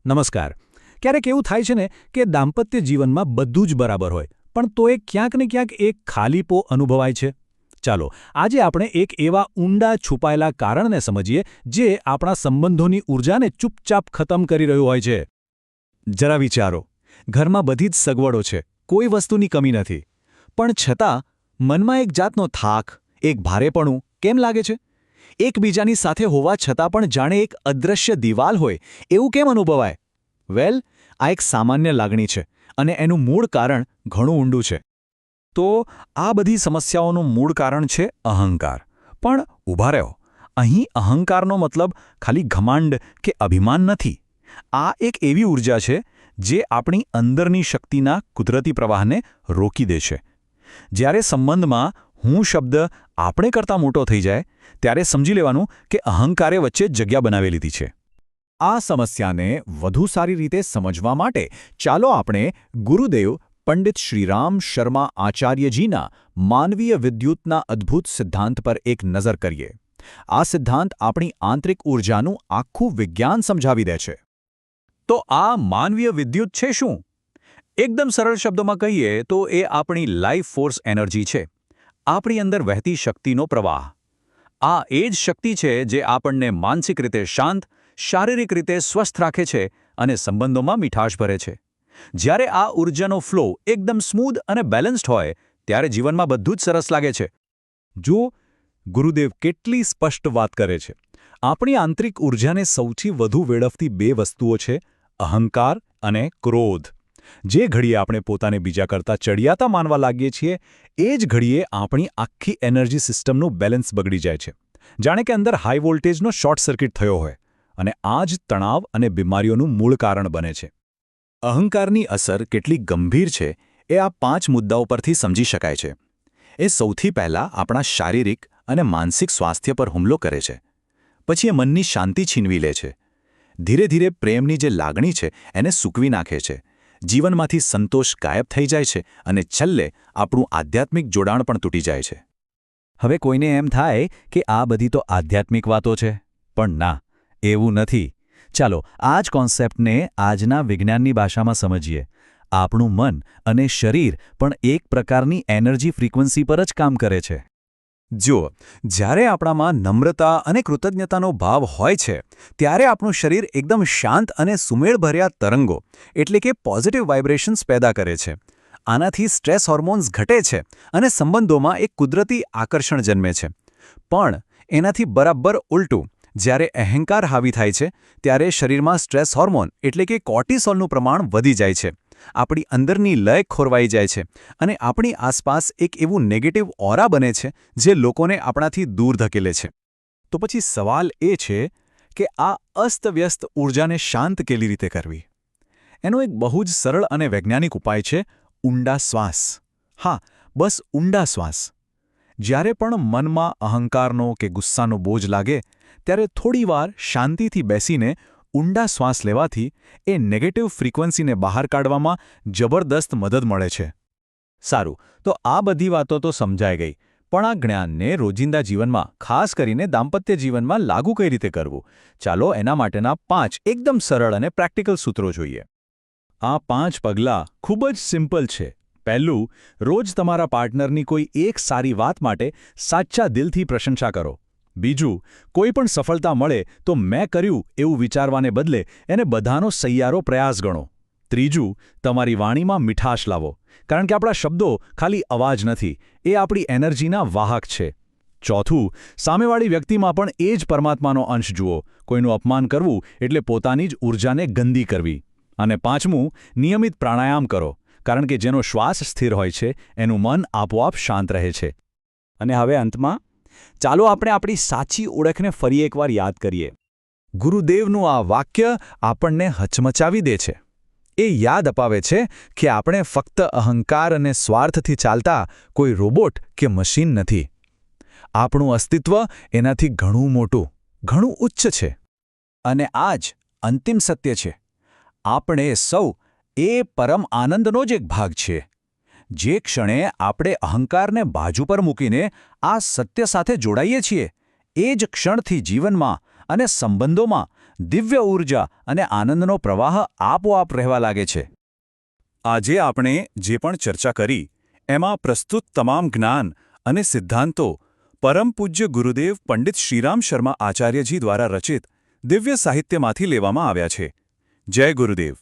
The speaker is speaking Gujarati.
નમસ્કાર. ક્યારેક એવું થાય છે ને કે દાંપત્ય જીવનમાં બધું જ બરાબર હોય પણ તોય ક્યાંક ને ક્યાંક એક ખાલીપો અનુભવાય છે. ચાલો આજે આપણે એક એવા ઊંડા છુપાયેલા કારણને સમજીએ જે આપણા સંબંધોની ઊર્જાને ચૂપચાપ ખતમ કરી રહ્યું હોય છે. જરા વિચારો, ઘરમાં બધી જ સગવડો છે, કોઈ વસ્તુની કમી નથી, પણ છતાં મનમાં એક જાતનો થાક, એક ભારેપણું કેમ લાગે છે? એકબીજાની સાથે હોવા છતાં પણ જાણે એક અદૃશ્ય દિવાલ હોય એવું કેમ અનુભવાય? વેલ, આ એક સામાન્ય લાગણી છે અને એનું મૂળ કારણ ઘણું ઊંડું છે. તો આ બધી સમસ્યાઓનું મૂળ કારણ છે અહંકાર. પણ ઊભા રહો, અહીં અહંકારનો મતલબ ખાલી ઘમાંડ કે અભિમાન નથી. આ એક એવી ઊર્જા છે જે આપણી અંદરની શક્તિના કુદરતી પ્રવાહને રોકી દે છે. જ્યારે સંબંધમાં હું શબ્દ આપણે કરતાં મોટો થઈ જાય ત્યારે સમજી લેવાનું કે અહંકારે વચ્ચે જગ્યા બનાવી લીધી છે. આ સમસ્યાને વધુ સારી રીતે સમજવા માટે ચાલો આપણે ગુરુદેવ પંડિત શ્રીરામ શર્મા આચાર્યજીના માનવીય વિદ્યુતના અદ્ભુત સિદ્ધાંત પર એક નજર કરીએ. આ સિદ્ધાંત આપણી આંતરિક ઊર્જાનું આખું વિજ્ઞાન સમજાવી દે છે. તો આ માનવીય વિદ્યુત છે શું? એકદમ સરળ શબ્દોમાં કહીએ તો એ આપણી લાઈફ ફોર્સ એનર્જી છે, આપણી અંદર વહેતી શક્તિનો પ્રવાહ. આ એ જ શક્તિ છે જે આપણને માનસિક રીતે શાંત, શારીરિક રીતે સ્વસ્થ રાખે છે અને સંબંધોમાં મીઠાશ ભરે છે. જ્યારે આ ઊર્જાનો ફ્લો એકદમ સ્મૂધ અને બેલેન્સ્ડ હોય ત્યારે જીવનમાં બધું જ સરસ લાગે છે. જો ગુરુદેવ કેટલી સ્પષ્ટ વાત કરે છે. આપણી આંતરિક ઊર્જાને સૌથી વધુ વેડફતી બે વસ્તુઓ છે અહંકાર અને ક્રોધ. જે ઘડીએ આપણે પોતાને બીજા કરતાં ચડિયાતા માનવા લાગીએ છીએ એ જ ઘડીએ આપણી આખી એનર્જી સિસ્ટમનું બેલેન્સ બગડી જાય છે. જાણે કે અંદર હાઈ વોલ્ટેજનો શોર્ટ સર્કિટ થયો હોય. અને આ જ તણાવ અને બીમારીઓનું મૂળ કારણ બને છે. અહંકારની અસર કેટલી ગંભીર છે એ આ 5 મુદ્દાઓ પરથી સમજી શકાય છે. એ સૌથી પહેલાં આપણા શારીરિક અને માનસિક સ્વાસ્થ્ય પર હુમલો કરે છે. પછી એ મનની શાંતિ છીનવી લે છે. ધીરે ધીરે પ્રેમની જે લાગણી છે એને સૂકવી નાખે છે. જીવનમાંથી સંતોષ ગાયબ થઈ જાય છે અને છેલ્લે આપણું આધ્યાત્મિક જોડાણ પણ તૂટી જાય છે. હવે કોઈને એમ થાય કે આ બધી તો આધ્યાત્મિક વાતો છે, પણ ના, એવું નથી. ચાલો આ જ કોન્સેપ્ટને આજના વિજ્ઞાનની ભાષામાં સમજીએ. આપણું મન અને શરીર પણ એક પ્રકારની એનર્જી ફ્રીક્વન્સી પર જ કામ કરે છે. જુઓ, જ્યારે આપણામાં નમ્રતા અને કૃતજ્ઞતાનો ભાવ હોય છે ત્યારે આપણું શરીર એકદમ શાંત અને સુમેળભર્યા તરંગો એટલે કે પોઝિટિવ વાઇબ્રેશન્સ પેદા કરે છે. આનાથી સ્ટ્રેસ હોર્મોન્સ ઘટે છે અને સંબંધોમાં એક કુદરતી આકર્ષણ જન્મે છે. પણ એનાથી બરાબર ઉલટું, જ્યારે અહંકાર હાવી થાય છે ત્યારે શરીરમાં સ્ટ્રેસ હોર્મોન એટલે કે કોર્ટિસોલનું પ્રમાણ વધી જાય છે. આપણી અંદરની લય ખોરવાઈ જાય છે અને આપણી આસપાસ એક એવું નેગેટિવ ઓરા બને છે જે લોકોને આપણાથી દૂર ધકેલે છે. તો પછી સવાલ એ છે કે આ અસ્તવ્યસ્ત ઊર્જાને શાંત કેવી રીતે કરવી? એનો એક બહુ જ સરળ અને વૈજ્ઞાનિક ઉપાય છે ઊંડા શ્વાસ. હા, બસ ઊંડા શ્વાસ. જ્યારે પણ મનમાં અહંકારનો કે ગુસ્સાનો બોજ લાગે ત્યારે થોડીવાર શાંતિથી બેસીને ઊંડા શ્વાસ લેવાથી એ નેગેટિવ ફ્રીક્વન્સીને બહાર કાઢવામાં જબરદસ્ત મદદ મળે છે. સારું, તો આ બધી વાતો તો સમજાઈ ગઈ, પણ આ જ્ઞાનને રોજિંદા જીવનમાં, ખાસ કરીને દાંપત્ય જીવનમાં લાગુ કઈ રીતે કરવું? ચાલો એના માટેના 5 એકદમ સરળ અને પ્રેક્ટિકલ સૂત્રો જોઈએ. આ 5 પગલાં ખૂબ જ સિમ્પલ છે. પહેલું, રોજ તમારા પાર્ટનરની કોઈ એક સારી વાત માટે સાચા દિલથી પ્રશંસા કરો. બીજું, કોઈ પણ સફળતા મળે તો મેં કર્યું એવું વિચારવાને બદલે એને બધાનો સહિયારો પ્રયાસ ગણો. ત્રીજું, તમારી વાણીમાં મીઠાશ લાવો, કારણ કે આપણા શબ્દો ખાલી અવાજ નથી, એ આપણી એનર્જીના વાહક છે. ચોથું, સામેવાળી વ્યક્તિમાં પણ એ જ પરમાત્માનો અંશ જુઓ. કોઈનું અપમાન કરવું એટલે પોતાની જ ઊર્જાને ગંદી કરવી. અને પાંચમું, નિયમિત પ્રાણાયામ કરો, કારણ કે જેનો શ્વાસ સ્થિર હોય છે એનું મન આપોઆપ શાંત રહે છે. અને હવે અંતમાં ચાલો આપણે આપણી સાચી ઓળખને ફરી એકવાર યાદ કરીએ. ગુરુદેવનું આ વાક્ય આપણને હચમચાવી દે છે. એ યાદ અપાવે છે કે આપણે ફક્ત અહંકાર અને સ્વાર્થથી ચાલતા કોઈ રોબોટ કે મશીન નથી. આપણું અસ્તિત્વ એનાથી ઘણું મોટું, ઘણું ઉચ્ચ છે. અને આ જ અંતિમ સત્ય છે. આપણે સૌ એ પરમ આનંદનો જ એક ભાગ છીએ. જે ક્ષણે આપણે અહંકારને બાજુ પર મૂકીને આ સત્ય સાથે જોડાઈએ છીએ એ જ ક્ષણથી જીવનમાં અને સંબંધોમાં દિવ્ય ઊર્જા અને આનંદનો પ્રવાહ આપોઆપ રહેવા લાગે છે. આજે આપણે જે પણ ચર્ચા કરી એમાં પ્રસ્તુત તમામ જ્ઞાન અને સિદ્ધાંતો પરમ પૂજ્ય ગુરુદેવ પંડિત શ્રીરામ શર્મા આચાર્યજી દ્વારા રચિત દિવ્ય સાહિત્યમાંથી લેવામાં આવ્યા છે. જય ગુરુદેવ.